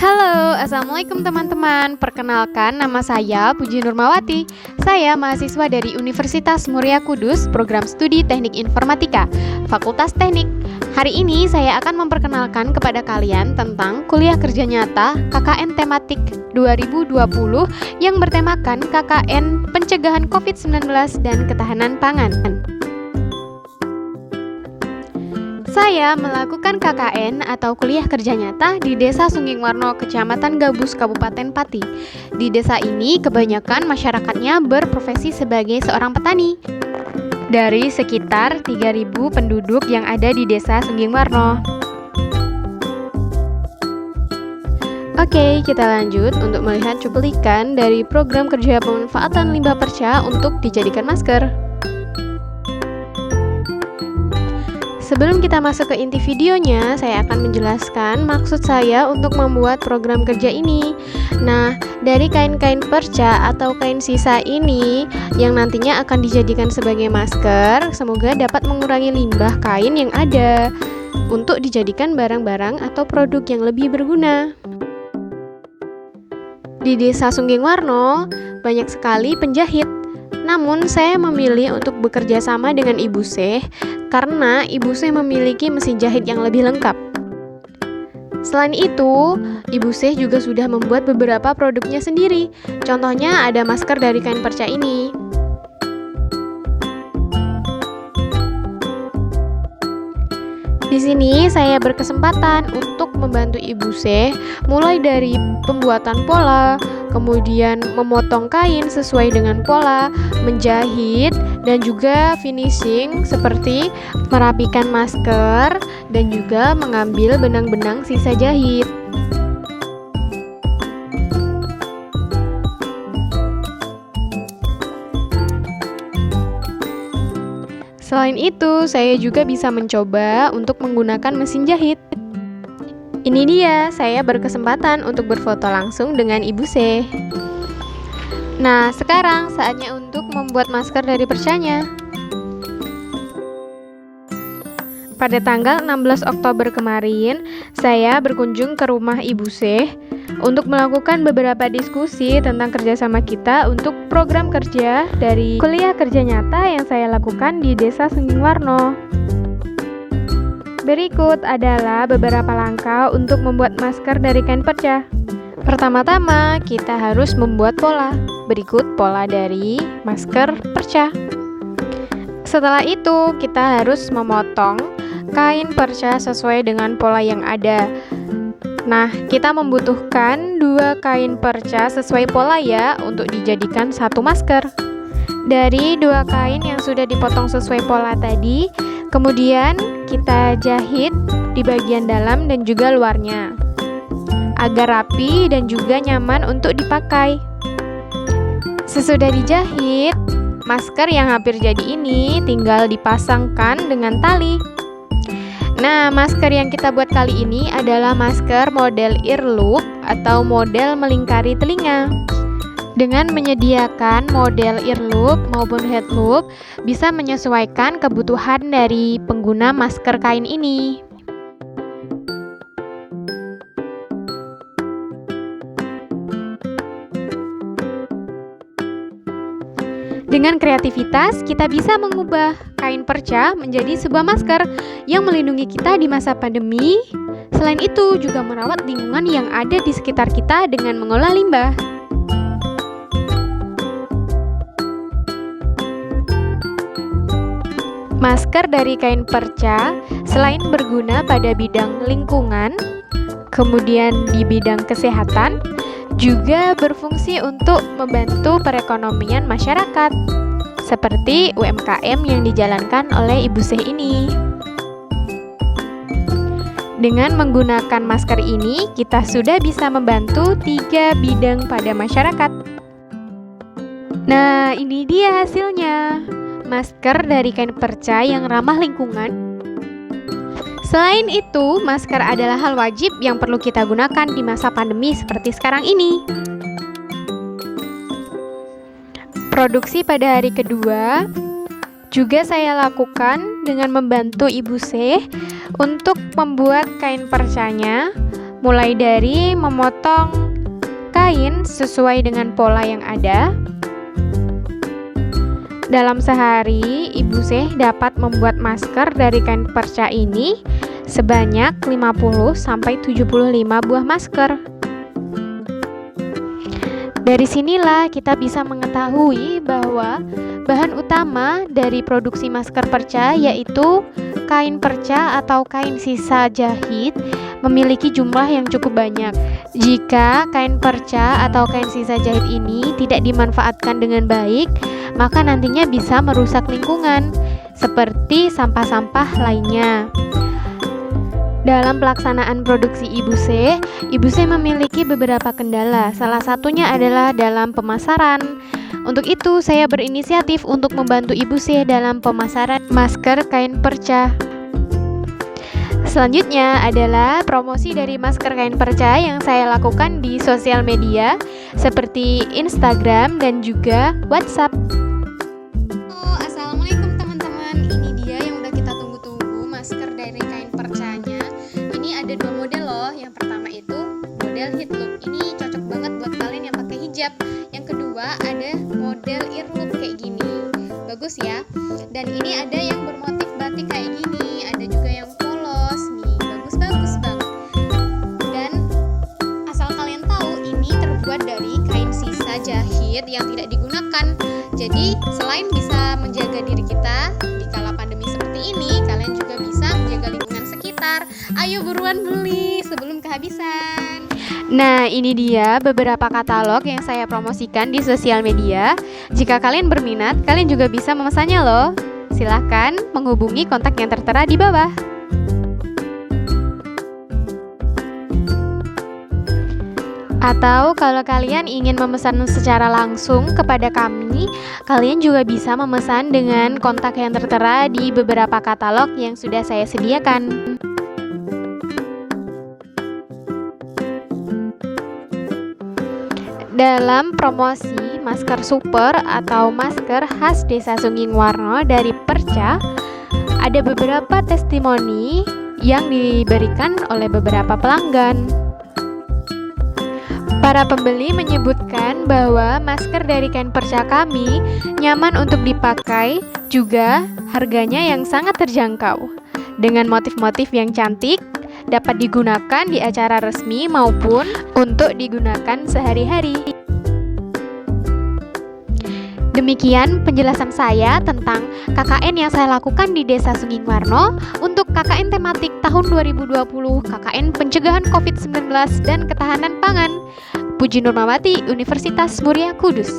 Halo, Assalamualaikum teman-teman. Perkenalkan, nama saya Puji Nurmawati. Saya mahasiswa dari Universitas Muria Kudus, Program Studi Teknik Informatika, Fakultas Teknik. Hari ini saya akan memperkenalkan kepada kalian tentang kuliah kerja nyata KKN tematik 2020 yang bertemakan KKN Pencegahan COVID-19 dan Ketahanan Pangan. Saya melakukan KKN atau kuliah kerja nyata di Desa Sunggingwarno, Kecamatan Gabus, Kabupaten Pati. Di desa ini kebanyakan masyarakatnya berprofesi sebagai seorang petani. Dari sekitar 3.000 penduduk yang ada di Desa Sunggingwarno. Oke, kita lanjut untuk melihat cuplikan dari program kerja pemanfaatan limbah perca untuk dijadikan masker. Sebelum kita masuk ke inti videonya, saya akan menjelaskan maksud saya untuk membuat program kerja ini. Nah, dari kain-kain perca atau kain sisa ini yang nantinya akan dijadikan sebagai masker, semoga dapat mengurangi limbah kain yang ada untuk dijadikan barang-barang atau produk yang lebih berguna. Di Desa Sunggingwarno, banyak sekali penjahit. Namun, saya memilih untuk bekerja sama dengan Ibu Syekh karena Ibu Syekh memiliki mesin jahit yang lebih lengkap. Selain itu, Ibu Syekh juga sudah membuat beberapa produknya sendiri. Contohnya ada masker dari kain perca ini. Di sini saya berkesempatan untuk membantu Ibu Syekh mulai dari pembuatan pola, kemudian memotong kain sesuai dengan pola, menjahit, dan juga finishing seperti merapikan masker dan juga mengambil benang-benang sisa jahit. Selain itu, saya juga bisa mencoba untuk menggunakan mesin jahit. Ini dia, saya berkesempatan untuk berfoto langsung dengan Ibu Syekh. Nah, sekarang saatnya untuk membuat masker dari percanya. Pada tanggal 16 Oktober kemarin, saya berkunjung ke rumah Ibu Syekh untuk melakukan beberapa diskusi tentang kerjasama kita untuk program kerja dari kuliah kerja nyata yang saya lakukan di Desa Sunggingwarno. Berikut adalah beberapa langkah untuk membuat masker dari kain perca. Pertama-tama, kita harus membuat pola. Berikut pola dari masker perca. Setelah itu, kita harus memotong kain perca sesuai dengan pola yang ada. Nah, kita membutuhkan 2 kain perca sesuai pola ya untuk dijadikan satu masker. Dari 2 kain yang sudah dipotong sesuai pola tadi, kemudian kita jahit di bagian dalam dan juga luarnya agar rapi dan juga nyaman untuk dipakai. Sesudah dijahit, masker yang hampir jadi ini tinggal dipasangkan dengan tali. Nah, masker yang kita buat kali ini adalah masker model ear loop atau model melingkari telinga. Dengan menyediakan model ear loop maupun head loop, bisa menyesuaikan kebutuhan dari pengguna masker kain ini. Dengan kreativitas, kita bisa mengubah kain perca menjadi sebuah masker yang melindungi kita di masa pandemi. Selain itu, juga merawat lingkungan yang ada di sekitar kita dengan mengolah limbah. Masker dari kain perca selain berguna pada bidang lingkungan, kemudian di bidang kesehatan, juga berfungsi untuk membantu perekonomian masyarakat, seperti UMKM yang dijalankan oleh Ibu Syekh ini. Dengan menggunakan masker ini, kita sudah bisa membantu 3 bidang pada masyarakat. Nah, ini dia hasilnya. Masker dari kain perca yang ramah lingkungan. Selain itu, masker adalah hal wajib yang perlu kita gunakan di masa pandemi seperti sekarang ini. Produksi pada hari kedua juga saya lakukan dengan membantu Ibu Syekh untuk membuat kain percanya mulai dari memotong kain sesuai dengan pola yang ada. Dalam sehari, Ibu Syeh dapat membuat masker dari kain perca ini sebanyak 50-75 buah masker. Dari sinilah kita bisa mengetahui bahwa bahan utama dari produksi masker perca yaitu kain perca atau kain sisa jahit memiliki jumlah yang cukup banyak. Jika kain perca atau kain sisa jahit ini tidak dimanfaatkan dengan baik, maka nantinya bisa merusak lingkungan seperti sampah-sampah lainnya. Dalam pelaksanaan produksi Ibu Syeh memiliki beberapa kendala. Salah satunya adalah dalam pemasaran. Untuk itu, saya berinisiatif untuk membantu Ibu Syeh dalam pemasaran masker kain perca. Selanjutnya adalah promosi dari masker kain perca yang saya lakukan di sosial media seperti Instagram dan juga WhatsApp. Assalamualaikum teman-teman. Ini dia yang udah kita tunggu-tunggu, masker dari kain percanya. Ini ada dua model loh. Yang pertama itu model heat look. Ini cocok banget buat kalian yang pakai hijab. Yang kedua ada model ear look kayak gini. Bagus ya. Dan ini ada yang bermotif batik kayak gini. Ada juga yang polos nih. Bagus-bagus banget. Dan asal kalian tahu, ini terbuat dari kain sisa jahit yang tidak digunakan. Jadi selain bisa menjaga diri kita di kala pandemi seperti ini, kalian juga bisa menjaga lingkungan sekitar. Ayo buruan beli sebelum kehabisan. Nah, ini dia beberapa katalog yang saya promosikan di sosial media. Jika kalian berminat, kalian juga bisa memesannya loh. Silahkan menghubungi kontak yang tertera di bawah. Atau kalau kalian ingin memesan secara langsung kepada kami, kalian juga bisa memesan dengan kontak yang tertera di beberapa katalog yang sudah saya sediakan. Dalam promosi masker super atau masker khas Desa Sunggingwarno dari perca, ada beberapa testimoni yang diberikan oleh beberapa pelanggan. Para pembeli menyebutkan bahwa masker dari kain perca kami nyaman untuk dipakai, juga harganya yang sangat terjangkau. Dengan motif-motif yang cantik, dapat digunakan di acara resmi maupun untuk digunakan sehari-hari. Demikian penjelasan saya tentang KKN yang saya lakukan di Desa Sunggingwarno untuk KKN tematik tahun 2020, KKN Pencegahan COVID-19 dan Ketahanan Pangan. Puji Nurmawati, Universitas Muria Kudus.